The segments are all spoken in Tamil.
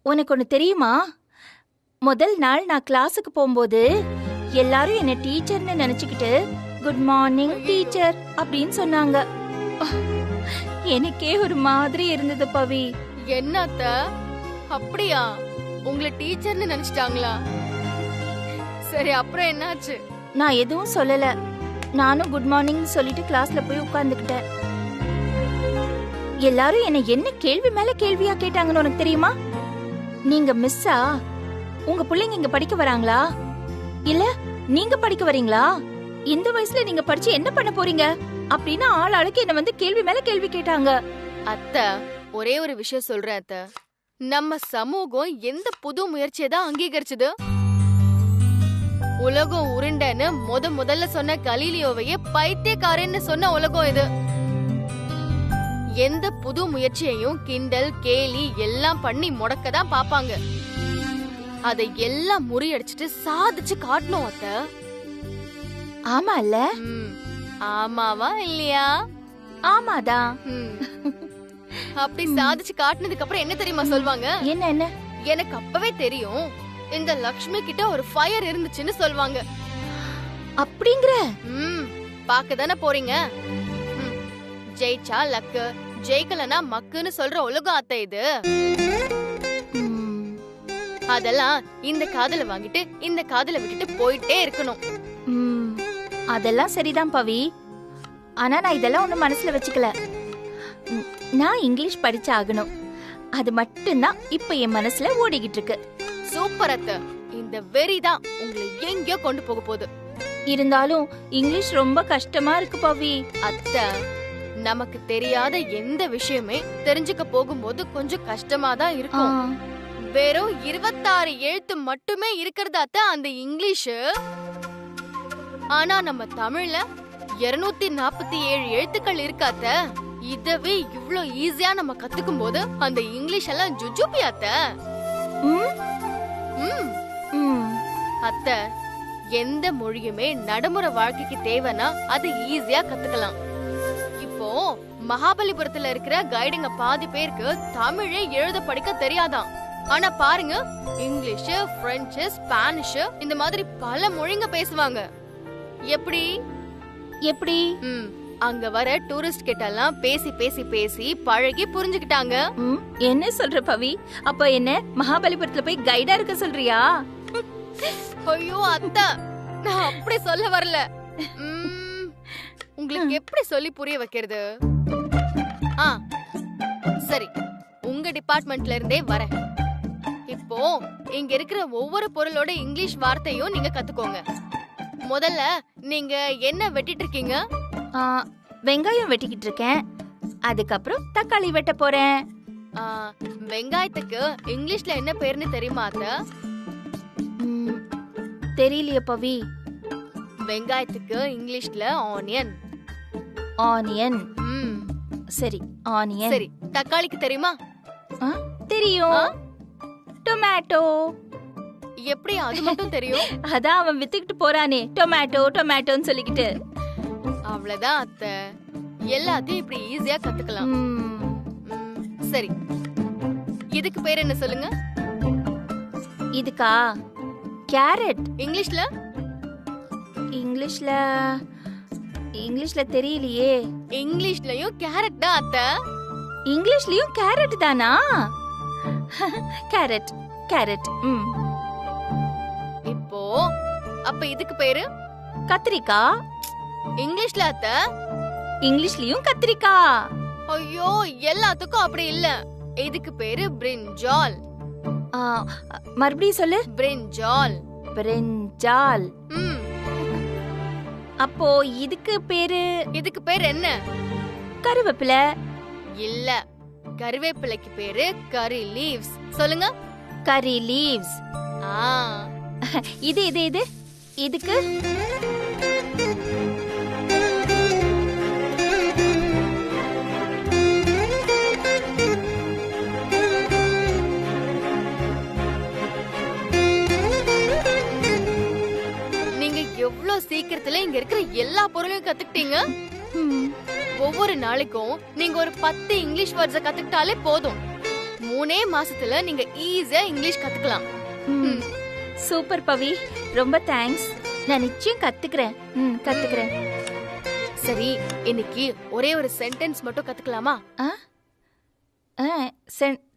உனக்கு ஒண்ணு தெரியுமா? முதல் நாள் நான் கிளாஸுக்கு போகும்போது எல்லாரும் என்ன டீச்சர்னு நினைச்சுக்கிட்டு குட் மார்னிங் டீச்சர் அப்படின்னு சொன்னாங்க. எனக்கே ஒரு மாதிரி இருந்தது பவி. என்னத்த அப்படியா? உங்களை டீச்சர்னு நினைச்சிட்டாங்களா? சரி, அப்புறம் என்னாச்சு? நான் எதுவும் சொல்லல. நானும் குட் மார்னிங் சொல்லிட்டு கிளாஸ்ல போய் உட்கார்ந்துக்கிட்டேன். எல்லாரும் என்ன கேள்வி மேல கேள்வியா கேட்டாங்கன்னு உனக்கு தெரியுமா? நீங்க மிஸ்ஸா? உங்க பிள்ளைங்க இங்க படிக்க வராங்களா? இல்ல நீங்க படிக்க வரீங்களா? இந்த வயசுல நீங்க படிச்சு என்ன பண்ண போறீங்க அப்படின்னு ஆளாளுக்கு என்ன வந்து கேள்வி மேல கேள்வி கேட்டாங்க. அத்தை, ஒரே ஒரு விஷயம் சொல்றேன் அத்தை. நம்ம சமூகம் எந்த புது முயற்சியை தான் அங்கீகரிச்சது? உலகம் உருண்டைன்னு முதல்ல சொன்ன கலீலியோவையே பைத்தியக்காரன்னு சொன்ன உலகம் இது. எந்த புது முயற்சியையும் கிண்டல் கேலி எல்லாம் பண்ணி முடக்கதான் பாப்பாங்க. அதை எல்லாம் முறியடிச்சிட்டு சாதிச்சு காட்டணும் அத்தை. ஆமா இல்ல? ஆமாவா இல்லையா? ஆமாதான். அப்படி சாதிச்சு காட்டினதுக்கு அப்புறம் என்ன தெரியுமா சொல்வாங்க? என்ன? எனக்கு அப்பவே தெரியும், இந்த லக்ஷ்மி கிட்ட ஒரு ஃபயர் இருந்துச்சுன்னு சொல்வாங்க. அப்படிங்கற? பாக்கதானே போறீங்க. ஜெயிச்சா லக்கு, ஜெயிக்கலனா மக்குன்னு சொல்ற உலகம் அத்தை இது. அதெல்லாம் இந்த காதல வாங்கிட்டு இந்த காதல விட்டுட்டு போயிட்டே இருக்கணும். அதெல்லாம் சரிதான் பவி. ஆனா நான் இதெல்லாம் ஒண்ணு மனசுல வச்சுக்கல. நான் இங்கிலீஷ் படிச்சாகணும், அது மட்டும்தான் இப்ப என் மனசுல ஓடிக்கிட்டு இருக்கு. சூப்பர் அத்தை. இந்த வெறிதான் உங்களை எங்கயோ கொண்டு போக போகுது. இருந்தாலும் இங்கிலீஷ் ரொம்ப கஷ்டமா இருக்கு பவி. அத்தை, நமக்கு தெரியாத எந்த விஷயமே தெரிஞ்சுக்க போகும்போது கொஞ்சம் கஷ்டமா தான் இருக்கும். வெறும் 26 எழுத்து மட்டுமே இருக்கிறதாத்த அந்த இங்கிலீஷ். ஆனா நம்ம தமிழ்ல 247 எழுத்துக்கள் இருக்காத்த. இதவே இவ்ளோ ஈஸியா நம்ம கத்துக்கும் போது அந்த இங்கிலீஷ் எல்லாம் ஜுஜுபியாத்த. அத்தை, எந்த மொழியுமே நடைமுறை வாழ்க்கைக்கு தேவைன்னா அது ஈஸியா கத்துக்கலாம். இப்போ மகாபலிபுரத்துல இருக்கிற கைடுங்க பாதி பேருக்கு தமிழே எழுத படிக்க தெரியாதான். ஆனா பாருங்க, இங்கிலீஷ், பிரெஞ்சு, ஸ்பானிஷ் இந்த மாதிரி பல மொழிங்க பேசுவாங்க. எப்படி? அங்க வர டூரிஸ்ட் கிட்ட எல்லாம் பேசி பேசி பேசி பழகி புரிஞ்சுக்கிட்டாங்க. என்ன சொல்ற பவி? அப்ப என்ன மகாபலிபுரத்துல போய் கைடா இருக்க சொல்றியா? ஐயோ அத்தை, நான் அப்படி சொல்ல வரல. உங்களுக்கு எப்படி சொல்லி புரிய வைக்கிறது? சரி, உங்க டிபார்ட்மெண்ட்ல இருந்தே வரேன். இப்போ இங்க இருக்கிற ஒவ்வொரு பொருளோட இங்கிலீஷ் வார்த்தையும் நீங்க கத்துக்கோங்க. முதல்ல நீங்க என்ன வெட்டிட்டு இருக்கீங்க? வெங்காயம் வெட்டிக்கிட்டு இருக்கேன். அதுக்கப்புறம் தக்காளி வெட்ட போறேன். வெங்காயத்துக்கு இங்கிலீஷ்ல என்ன பேருன்னு தெரியுமா அத்தை? தெரியலையே பவி. வெங்காயத்துக்கு இங்கிலீஷ்ல ஆனியன். ஆனியன். சரி, ஆனியன். சரி, தக்காளிக்கு தெரியுமா? தெரியும், டொமேட்டோ. எப்படி அது மட்டும் தெரியும்? அதான் அவன் வித்துக்கிட்டு போறானே, டொமேட்டோ டொமேட்டோன்னு சொல்லிக்கிட்டு. அவ்வளவுதான் அத்தை, எல்லாத்தையும் இப்படி ஈஸியா கத்துக்கலாம். சரி, இதுக்கு பேர் என்ன சொல்லுங்க? இதுக்கா? கேரட். இங்கிலீஷ்ல? இங்கிலீஷ்ல தெரியலையே. இங்கிலீஷ்லயும் கேரட் தான் அத்தை. இங்கிலீஷ்லயும் கேரட் தானா? Carrot carrot. இப்போ அப்ப இதுக்கு பேரு? கத்திரிக்காய். இங்கிலீஷ்ல அத்தை? இங்கிலீஷ்லயும் கத்திரிக்காய். ஐயோ, எல்லாத்துக்கும் அப்படி இல்ல. இதுக்கு பேரு பிரிஞ்சால். மறுபடியும் சொல்லு. பிரிஞ்சால். பிரிஞ்சால். அப்போ இதுக்கு பேரு? இதுக்கு பேர் என்ன? கருவேப்பிலை. இல்ல, கருவேப்பிலைக்கு பேரு கரி லீவ்ஸ். சொல்லுங்க. Curry leaves. இது இது இது இதுக்கு? நீங்க எவ்வளவு சீக்கிரத்துல இங்க இருக்கிற எல்லா பொருளையும் கத்துக்கிட்டீங்க. ஒவ்வொரு நாளைக்கும் நீங்க ஒரு 10 இங்கிலீஷ் வேர்ட்ஸ் கத்துக்கிட்டாலே போதும். 3 மாசத்துல நீங்க ஈஸியா இங்கிலீஷ் கத்துக்கலாம். சூப்பர் பவி, ரொம்ப தேங்க்ஸ். நான் நிச்சயம் கத்துக்கிறேன். கத்துக்கிறேன். சரி, இன்னைக்கு ஒரே ஒரு சென்டென்ஸ் மட்டும் கத்துக்கலாமா?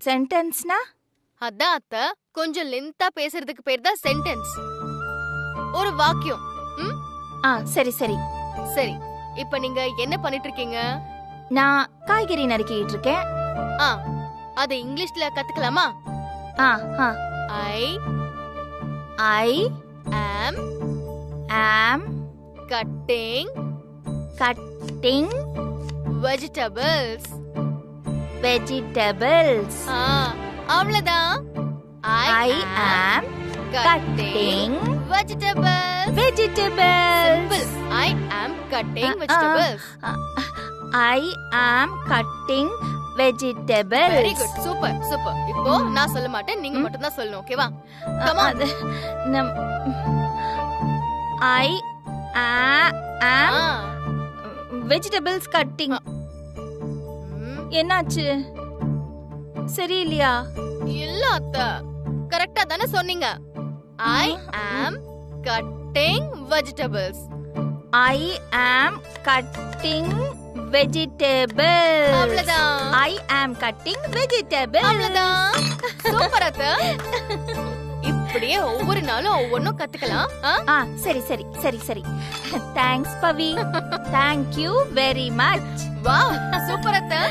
சென்டென்ஸ்னா? அதான் அத்த, கொஞ்சம் லென்த்தா பேசுறதுக்கு பேர் தான் சென்டென்ஸ். ஒரு வாக்கியம். சரி சரி சரி, இப்ப நீங்க என்ன பண்ணிட்டு இருக்கீங்க? நான் காய்கறி நறுக்கிட்டு இருக்கேன். அது இங்கிலீஷ்ல கத்துக்கலாமா? I am cutting vegetables. அவ்வளவுதான். I am cutting vegetables. Simple. I am cutting vegetables. I am cutting vegetables. Very good. Super, super. இப்போ நான் சொல்ல மாட்டேன், நீங்க மட்டும் தான் சொல்லணும். ஓகேவா? Come on. I am vegetables cutting. என்னாச்சு? சரியில்லையா? இல்ல அத்தை, கரெக்ட்டா தானே சொன்னீங்க. I am cutting vegetables. I am cutting vegetables. அவ்வளவுதான். I am cutting vegetables. அவ்வளவுதான். சூப்பர் அத்தை. இப்படியே ஒவ்வொரு நாளும் ஒவ்வொன்னும் கத்துக்கலாம். சரி சரி சரி சரி. Thanks Pavi. Thank you very much. Wow, super அத்தை.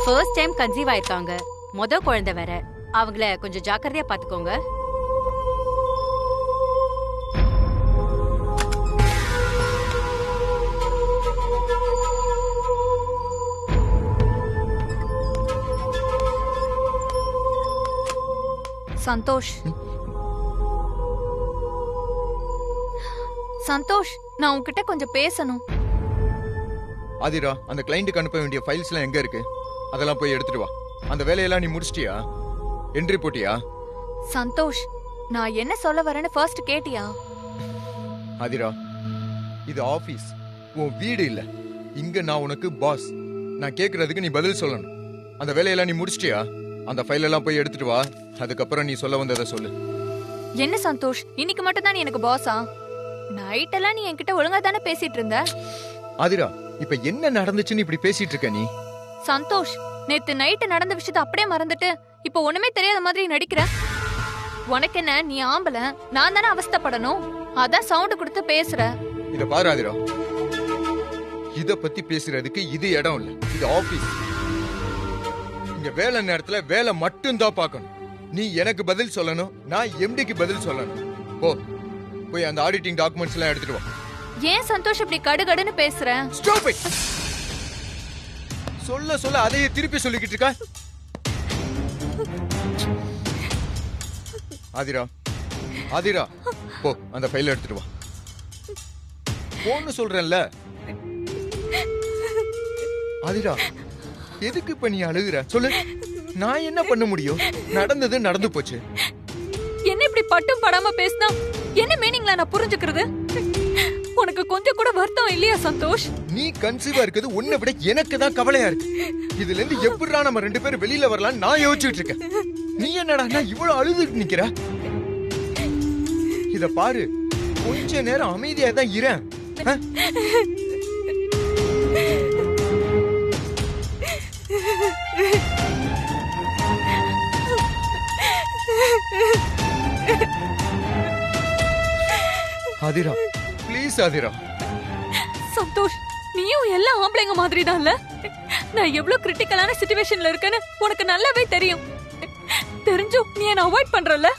ஃபர்ஸ்ட் டைம் கன்சீவ் ஆயிருக்காங்க, மொத குழந்தை வேற. அவங்கள கொஞ்சம் ஜாக்கிரதையா பாத்துக்கோங்க. சந்தோஷ், சந்தோஷ், நான் உன்கிட்ட கொஞ்சம் பேசணும். ஆதிரா, அந்த கிளையண்ட்டுக்கு அனுப்ப வேண்டிய ஃபைல்ஸ் எல்லாம் எங்க இருக்கு? அதெல்லாம் போய் எடுத்துட்டு வா. அந்த வேலையெல்லாம் நீ முடிச்சிட்டியா? என்ட்ரி போட்டியா? சந்தோஷ், நான் என்ன சொல்ல வரேன்னு ஃபர்ஸ்ட் கேட்டியா? ஆதிரா, இது ஆபீஸ், உன் வீடு இல்ல. இங்க நான் உனக்கு பாஸ். நான் கேக்குறதுக்கு நீ பதில் சொல்லணும். அந்த வேலையெல்லாம் நீ முடிச்சிட்டியா? அந்த ஃபைல் எல்லாம் போய் எடுத்துட்டு வா. அதுக்கப்புறம் நீ சொல்ல வந்ததை சொல்லு. என்ன சந்தோஷ், இன்னைக்கு மட்டும் தான் நீ எனக்கு பாஸா? நைட் எல்லாம் நீ என்கிட்ட ஒழுங்கா தானே பேசிட்டு இருந்த. ஆதிரா, இப்ப என்ன நடந்துச்சுன்னு இப்படி பேசிட்டு இருக்க நீ? சந்தோஷ், நேத்து நைட்டு நடந்த விஷயத்தை அப்படியே மறந்துட்டு இப்ப ஒண்ணுமே தெரியாத மாதிரி நடிக்கிற. உனக்கு என்ன, நீ ஆம்பளை, நான் தானே அவஸ்தைப்படணும். அதான் சவுண்ட் கொடுத்து பேசுற. இத பாரு ஆதிரா, இத பத்தி பேசுறதுக்கு இது இடம் இல்ல. இது ஆபீஸ். இங்க வேலை நேரத்துல வேலை மட்டும் தான் பார்க்கணும். நீ எனக்கு பதில் சொல்லணும், நான் எம்டிக்கு பதில் சொல்லணும். போய் அந்த ஆடிட்டிங் டாக்குமெண்ட்ஸ் எல்லாம் எடுத்துட்டு வா. ஏன் சந்தோஷ் இப்படி கடுகடுன்னு பேசுற? Stop it. சொல்ல சொல்ல அதையே திருப்பி சொல்லிக்கிட்டு இருக்க. ஆதிரா, ஆதிரா, போ அந்த ஃபைல் எடுத்துட்டு வா. போன்னு சொல்றேன்ல. ஆதிரா, எதுக்கு இப்ப நீ அழுகுற? சொல்லு, நான் என்ன பண்ண முடியும்? நடந்தது நடந்து போச்சு. என்ன இப்படி பட்டும் படாம பேசினா என்ன மீனிங்ல நான் புரிஞ்சுக்கிறது? உனக்கு கொஞ்சம் கூட வருத்தம் இல்லையா சந்தோஷ்? நீ கன்சீவா இருக்குது உன்னை விட எனக்கு தான் கவலையா இருக்கு. இதுல இருந்து எப்படிடா நம்ம 2 பேரும் வெளியில வரலாம் நான் யோசிச்சுட்டு இருக்கேன். நீ என்னடா நான் இவ்வளவு அழுதுட்டு நிக்கிற? இத பாரு, கொஞ்ச நேரம் அமைதியா தான் இரேன். ஆதிரா, ப்ளீஸ் ஆதிரா. சந்தோஷ், நீயும் எல்லா ஆம்பளைங்க மாதிரி தான்ல. நான் எவ்வளவு கிரிட்டிக்கலான சிச்சுவேஷன்ல இருக்கேன்னு உனக்கு நல்லாவே தெரியும். தெரிஞ்சும் நீ என்ன அவாய்ட் பண்றல.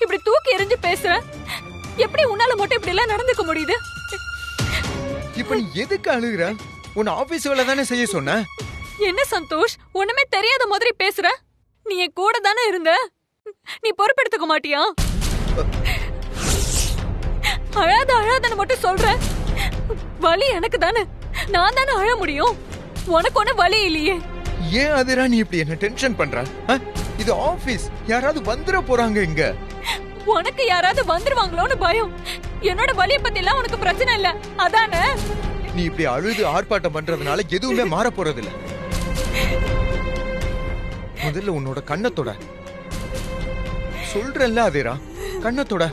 இப்படி தூக்கி எறிஞ்சு பேசுற. எப்படி உன்னால மட்டும் இப்படி எல்லாம் நடந்துக்க முடியுது? இப்ப நீ எதுக்கு அழுகுற? உன் ஆபீஸ் வேலை தானே செய்ய சொன்ன. என்ன சந்தோஷ், ஒண்ணுமே தெரியாத மாதிரி பேசுற? நீ என் கூட தானே இருந்த. நீ பொறுப்பெடுத்துக்க மாட்டியா? அழாத அழாதன்னு மட்டும் சொல்ற. வலி எனக்கு தானே, நான் தானே அழ முடியும். உனக்கு ஒண்ணு வலி இல்லையே. ஏன் ஆதிரா நீ இப்படி என்ன டென்ஷன் பண்ற? இது ஆபீஸ், யாராவது வந்துட போறாங்க இங்க. உனக்கு யாராவது வந்துருவாங்களோன்னு பயம். என்னோட வலிய பத்தி எல்லாம் உனக்கு பிரச்சனை இல்ல அதானே? நீ இப்படி அழுது ஆர்ப்பாட்டம் பண்றதுனால எதுவுமே மாற போறது இல்ல. முதல்ல உன்னோட கண்ணத்தோட சொல்றல்ல அதேரா, கண்ணத்தோட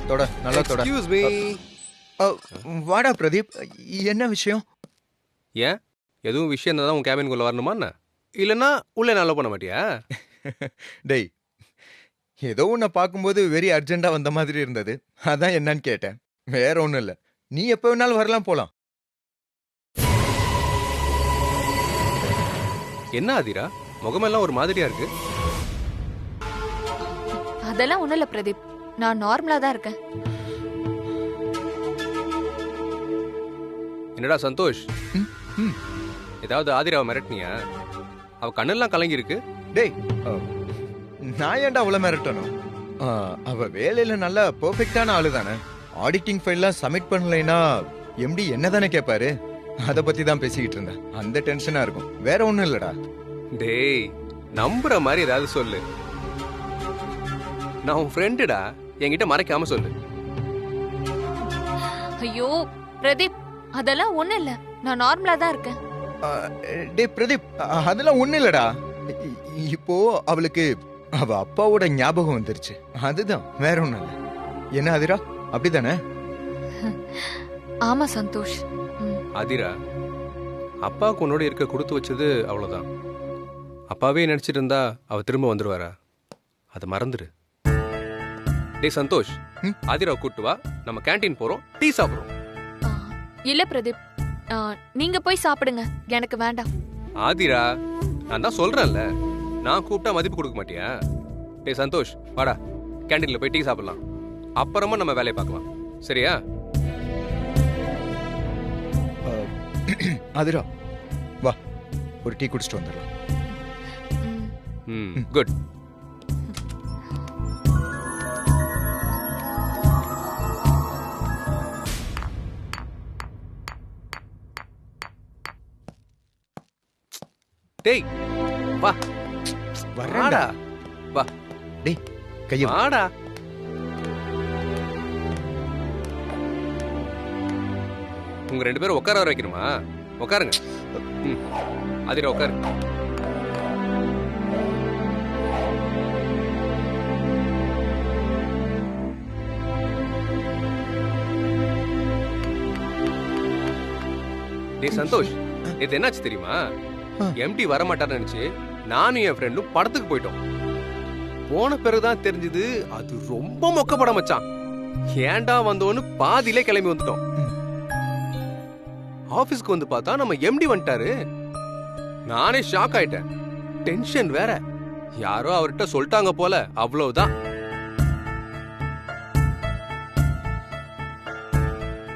தொட, நல்லா தொட. Excuse me. வாடா பிரதீப், என்ன விஷயம்? ஏன் எதுவும் விஷயம் தான் உன் கேபினுக்குள்ள வரணுமா என்ன? இல்லைன்னா உள்ளே நல்லா பண்ண மாட்டியா? டேய், ஏதோ உன்னை பார்க்கும்போது வெரி அர்ஜென்டா வந்த மாதிரி இருந்தது, அதான் என்னன்னு கேட்டேன். வேற ஒண்ணும் இல்ல, நீ எப்ப வேணாலும் வரலாம், போலாம். என்ன ஆதிரா, முகமெல்லாம் ஒரு மாதிரியா இருக்கு? அதெல்லாம் ஒண்ணும் இல்ல பிரதீப், நான் நார்மலா தான் இருக்கேன். என்னடா சந்தோஷ், ம், ம். ஏதாவது ஆதிராவை மிரட்டினியா? அவ கண்ணெல்லாம் கலங்கி இருக்கு. டேய், நான் ஏன்டா அவ்வளவு மிரட்டணும்? அவ வேலையில நல்லா பெர்ஃபெக்டான ஆளு தானே. ஆடிட்டிங் ஃபைல்லாம் சப்மிட் பண்ணலைன்னா எம்டி என்னதானே கேட்பாரு, அத பத்தி தான் பேசிக்கிட்டு இருந்தேன். அந்த டென்ஷனா இருக்கும், வேற ஒண்ணும் இல்லடா. டேய், நம்புற மாதிரி ஏதாவது சொல்லு. நான் உன் ஃப்ரெண்டுடா, என்கிட்ட மறைக்காம சொல்லு. ஐயோ பிரதீப், அதெல்லாம் ஒண்ணும் இல்ல, நான் நார்மலா தான் இருக்கேன். டேய் பிரதீப், அதெல்லாம் ஒண்ணு இல்லடா. இப்போ அவளுக்கு அவ அப்பாவோட ஞாபகம் வந்துருச்சு, அதுதான், வேற ஒண்ணும் இல்ல. என்ன அதிரா, அப்படிதானே? ஆமா சந்தோஷ். ஆதிரா, அப்பாவுக்கு உன்னோட இருக்க கொடுத்து வச்சது அவ்வளவுதான். அப்பாவே நினைச்சிட்டு இருந்தா அவ திரும்ப வந்துருவாரா? அதை மறந்துடு. டேய் சந்தோஷ், ஆதிராவை கூட்டு வா, நம்ம கேண்டீன் போறோம், டீ சாப்பிடுறோம். இல்ல பிரதீப், நீங்க போய் சாப்பிடுங்க, எனக்கு வேண்டாம். ஆதிரா, நான் தான் சொல்றேன்ல, நான் கூப்பிட்டா மதிப்பு கொடுக்க மாட்டியா? டேய் சந்தோஷ், வாடா, கேண்டீன்ல போய் டீ சாப்பிடலாம், அப்புறமா நம்ம வேலையை பார்க்கலாம், சரியா? அதிரா, வா, ஒரு டீ குடிச்சிட்டு வந்துடலாம். குட். டேய் வா, வரடா, வா. டேய் கைய வாடா. உங்க ரெண்டு பேரும் உட்கார வர வைக்கணுமா? உட்காருங்க. அதிரா உட்காரு. டேய் சந்தோஷ், இது என்னாச்சு தெரியுமா? எம்டி வரமாட்டான்னு நினைச்சு நானும் என் ஃப்ரெண்டும் படத்துக்கு போயிட்டோம். போன பிறகுதான் தெரிஞ்சது அது ரொம்ப மொக்க படம் மச்சான். ஏன்டா வந்தோன்னு பாதியிலே கிளம்பி வந்துட்டோம். ஆபீஸ்க்கு வந்து பார்த்தா நம்ம எம்டி வந்துட்டாரு. நானே ஷாக் ஆயிட்டேன், டென்ஷன் வேற. யாரோ அவர்கிட்ட சொல்லிட்டாங்க போல, அவ்வளவுதான்.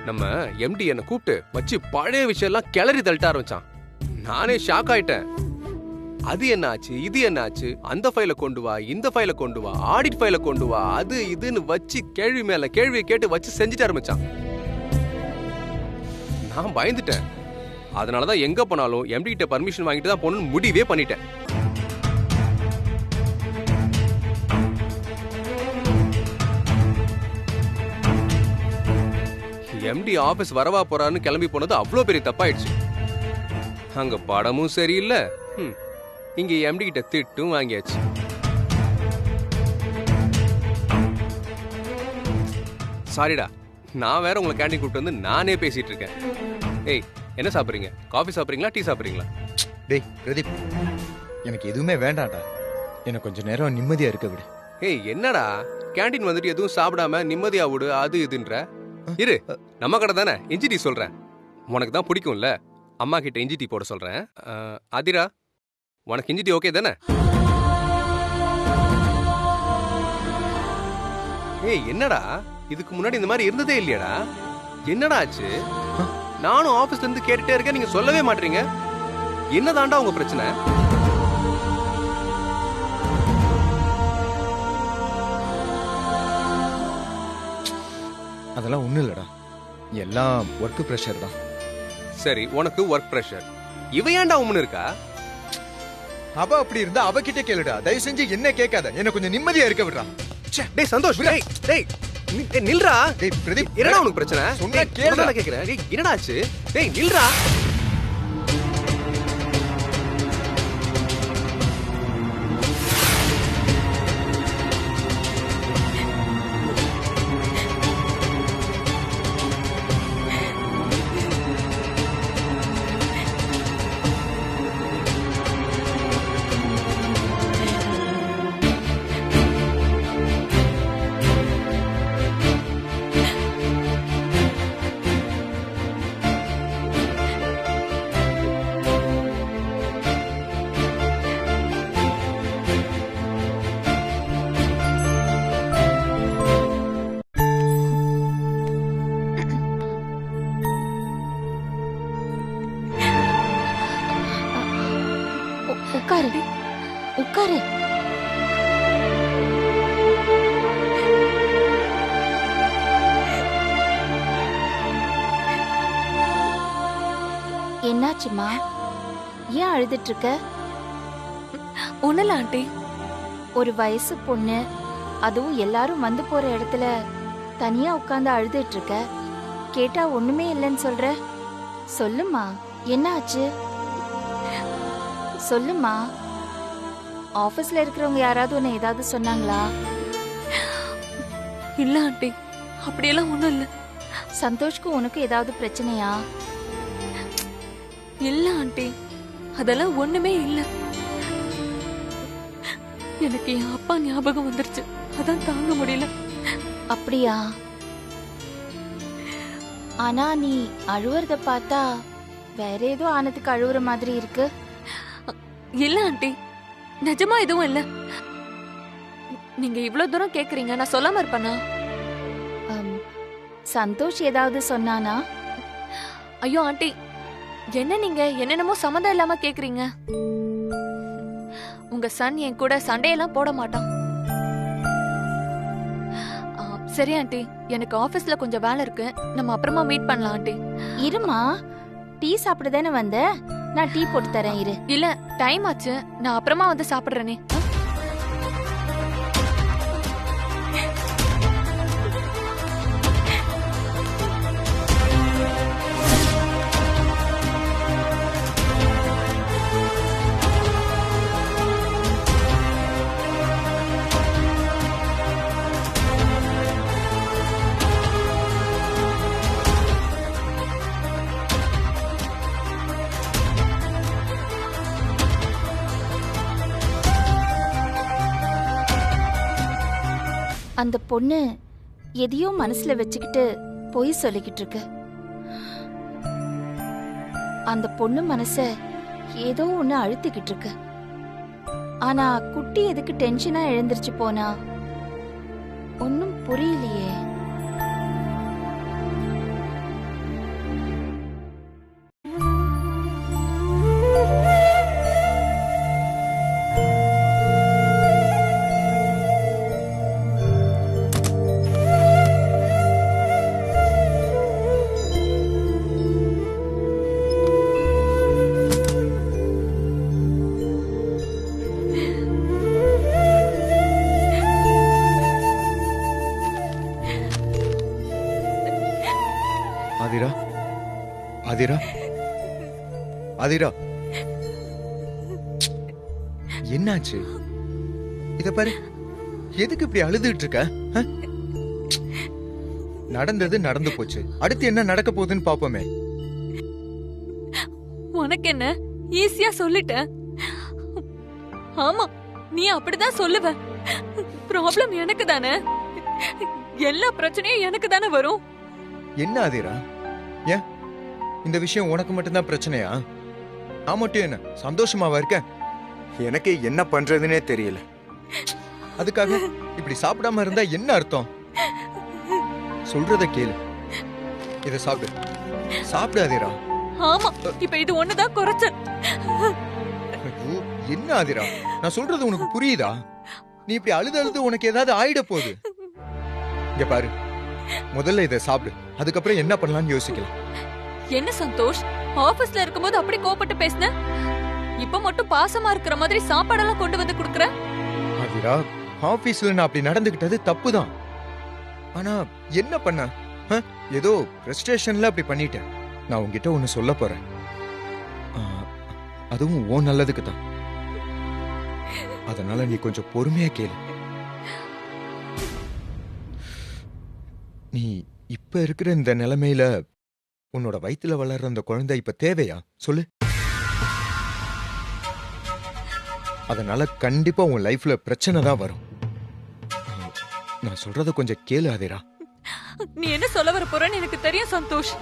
நம்ம எம்டி என்ன கூப்பிட்டு வச்சு பழைய விஷயம் எல்லாம் கிளறி தள்ளிட்ட ஆரம்பிச்சான். நானே ஷாக் ஆயிட்டேன். அது என்ன ஆச்சு, இது என்ன ஆச்சு, அந்த ஃபைல கொண்டு வா, இந்த ஃபைல கொண்டு வா, ஆடிட் ஃபைல கொண்டு வா, அது இதுன்னு வச்சு கேள்வி மேல கேள்வியை கேட்டு வச்சு செஞ்சுட்டு ஆரம்பிச்சான். நான் பயந்துட்டேன். அதனாலதான் எங்க போனாலும் எம்டி கிட்ட பர்மிஷன் வாங்கிட்டு தான் போகணும்னு முடிவே பண்ணிட்டேன். எம்டி ஆபீஸ் வரவா போறான்னு கிளம்பி போனது அவ்வளவு பெரிய தப்பாயிடுச்சு. அங்க படமும் சரியில்லை, இங்க எம்டி கிட்ட திட்டும் வாங்கியாச்சு. சாரிடா, நான் வேற உங்களை கேண்டீன் கூப்பிட்டு வந்து நானே பேசிட்டு இருக்கேன். ஏய், என்ன சாப்பிடுறீங்க? காஃபி சாப்பிடுறீங்களா, டீ சாப்பிடுறீங்களா? டேய் பிரதீப், எனக்கு எதுவுமே வேண்டாம்டா, எனக்கு கொஞ்ச நேரம் நிம்மதியா இருக்க விடு. ஏய் என்னடா, கேண்டீன் வந்துட்டு எதுவும் சாப்பிடாம நிம்மதியா விடு அது இதுன்ற. இரு, நம்ம கடை தானே, இஞ்சி டீ சொல்றேன். உனக்கு தான் பிடிக்கும்ல, அம்மா கிட்ட இஞ்சி டீ போட சொல்றேன். அதிரா, உனக்கு இஞ்சி டீ ஓகே தானே? ஏய் என்னடா, இதுக்கு முன்னாடி இந்த மாதிரி இருந்ததே இல்லையாடா? என்னடா ஆச்சு? நானும் ஆபீஸ்ல இருந்து கேட்டுட்டே இருக்கேன், நீங்க சொல்லவே மாட்டீங்க. என்னதாண்டா உங்க பிரச்சனை? அதெல்லாம் ஒண்ணும் இல்லடா, எல்லாம் ஒர்க் பிரஷர் தான். சரி, உனக்கு ஒர்க் பிரஷர். இவ ஏன்டா உம்னு இருக்கா? அவ அப்படி இருந்தா அவகிட்ட கேளுடா. தயவு செஞ்சு என்ன கேட்காத. என்ன கொஞ்சம் நிம்மதியா இருக்க விடுறா. டேய் சந்தோஷ், டேய் டேய் நில்றா. டேய் பிரதீப், என்னடா உனக்கு பிரச்சனை? சொன்னா கேளுடா. கேக்குறேன். டேய் என்னடா ஆச்சு? டேய் நில்றா. உட்காரு உட்காரு. என்னாச்சுமா? ஏன் அழுதுட்டு இருக்க? ஒண்ணுல ஆண்டி. ஒரு வயசு பொண்ணு, அதுவும் எல்லாரும் வந்து போற இடத்துல தனியா உட்கார்ந்து அழுதுட்டு இருக்க. கேட்டா ஒண்ணுமே இல்லைன்னு சொல்ற. சொல்லுமா, என்ன ஆச்சு? சொல்லுமா. ஆபீஸ்ல இருக்கிறவங்க யாராவது உன்னை ஏதாவது சொன்னாங்களா? இல்ல ஆண்டி, அப்படியெல்லாம் ஒண்ணும் இல்ல. சந்தோஷ்க்கு உனக்கு ஏதாவது பிரச்சனையா? இல்ல ஆண்டி, அதெல்லாம் ஒண்ணுமே இல்ல. எனக்கு என் அப்பா ஞாபகம் வந்துருச்சு, அதான் தாங்க முடியல. அப்படியா? ஆனா நீ அழுவுறத பார்த்தா வேற ஏதோ ஆனதுக்கு அழுவுற மாதிரி இருக்கு. இல்ல ஆண்டி, நிஜமா எதுவும் இல்ல. நீங்க இவ்வளவு தூரம் கேக்குறீங்க, நான் சொல்லாம இருப்பேனா? சந்தோஷ் ஏதாவது சொன்னானா? ஐயோ ஆண்டி, என்ன நீங்க என்னென்னமோ சம்மந்தம் இல்லாம கேக்குறீங்க. உங்க சன் என் கூட சண்டையெல்லாம் போட மாட்டான். சரி ஆண்டி, எனக்கு ஆபீஸ்ல கொஞ்சம் வேலை இருக்கு, நம்ம அப்புறமா மீட் பண்ணலாம் ஆண்டி. இருமா, டீ சாப்பிட தானே வந்த? நான் டீ போட்டு தரேன், இரு. இல்ல, டைம் ஆச்சு, நான் அப்புறமா வந்து சாப்பிடுறேனே. அந்த பொண்ணு எதையோ மனசுல வச்சுக்கிட்டு பொய் சொல்லிக்கிட்டு இருக்கு. அந்த பொண்ணு மனச ஏதோ ஒண்ணு அழுத்திக்கிட்டு இருக்கு. ஆனா குட்டி எதுக்கு டென்ஷனா எழுந்திருச்சு போனா? ஒன்னும் புரியலையே. ஆதிரா, ஆதிரா, ஆதிரா, என்னாச்சு? இத பாரு, எதுக்கு இப்படி அழுதுட்டு இருக்க? நடந்தது நடந்து போச்சு, அடுத்து என்ன நடக்க போகுதுன்னு பாப்போமே. உனக்கு என்ன, ஈஸியா சொல்லிட்ட. ஆமா, நீ அப்படிதான் சொல்லுவ. ப்ராப்ளம் எனக்கு தானே, எல்லா பிரச்சனையும் எனக்கு தானே வரும். என்ன ஆதிரா, ஏன் இந்த விஷயம் உனக்கு மட்டும்தான் பிரச்சனையா? நான் மட்டும் என்ன சந்தோஷமாவா இருக்க? எனக்கே என்ன பண்றதுன்னே தெரியல. அதுக்காக இப்படி சாப்பிடாம இருந்தா என்ன அர்த்தம்? சொல்றத கேளு, இத சாப்பிடு. சாப்பிடு ஆதிரா. ஆமா, இப்ப இது ஒண்ணுதான் குறைச்சல். ஐயோ, என்ன ஆதிரா, நான் சொல்றது உனக்கு புரியுதா? நீ இப்படி அழுது அழுது உனக்கு ஏதாவது ஆயிட போகுது. இங்க பாரு, முதல்ல இத சாப்பிடு, அதுக்கப்புறம் என்ன பண்ணலாம்னு யோசிக்கலாம். என்ன சந்தோஷ், ஆபீஸ்ல இருக்கும்போது அப்படி கோபப்பட்டு பேசுன? இப்ப மட்டும் பாசமா இருக்கிற மாதிரி சாப்பாடெல்லாம் கொண்டு வந்து குடுக்குற. ஆதிரா, ஆபீஸ்ல நான் அப்படி நடந்துகிட்டது தப்புதான். ஆனா என்ன பண்ண? ஏதோ ஃப்ரஸ்ட்ரேஷன்ல அப்படி பண்ணிட்டேன். நான் உன்கிட்ட ஒன்னு சொல்ல போறேன். அதுவும் ஓ நல்லதுக்கு தான். அதனால நீ கொஞ்சம் பொறுமையா கேளு. நீ இப்ப இருக்கிற இந்த நிலைமையில உன்னோட வயித்துல வளர்ற அந்த குழந்தை இப்ப தேவையா சொல்லு? அதனால கண்டிப்பா உன் லைஃப்ல பிரச்சனை தான் வரும். நான் சொல்றத கொஞ்சம் கேளு ஆதிரா. நீ என்ன சொல்ல வர போறன்னு எனக்கு தெரியும் சந்தோஷ்.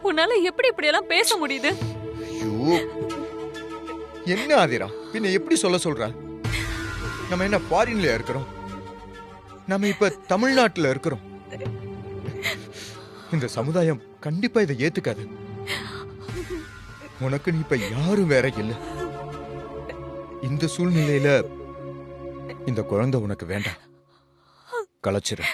உன்னால எப்படி இப்படி எல்லாம் பேச முடியுது? ஐயோ, என்ன ஆதிரா, பின்ன எப்படி சொல்ற? நம்ம என்ன ஃபாரின்ல இருக்கிறோம்? நம்ம இப்ப தமிழ்நாட்டுல இருக்கிறோம். இந்த சமுதாயம் கண்டிப்பா இதை ஏத்துக்காது. உனக்கு நீ இப்ப யாரும் வேற இல்ல. இந்த சூழ்நிலையில இந்த குழந்தை உனக்கு வேண்டாம். கலைச்சிரு.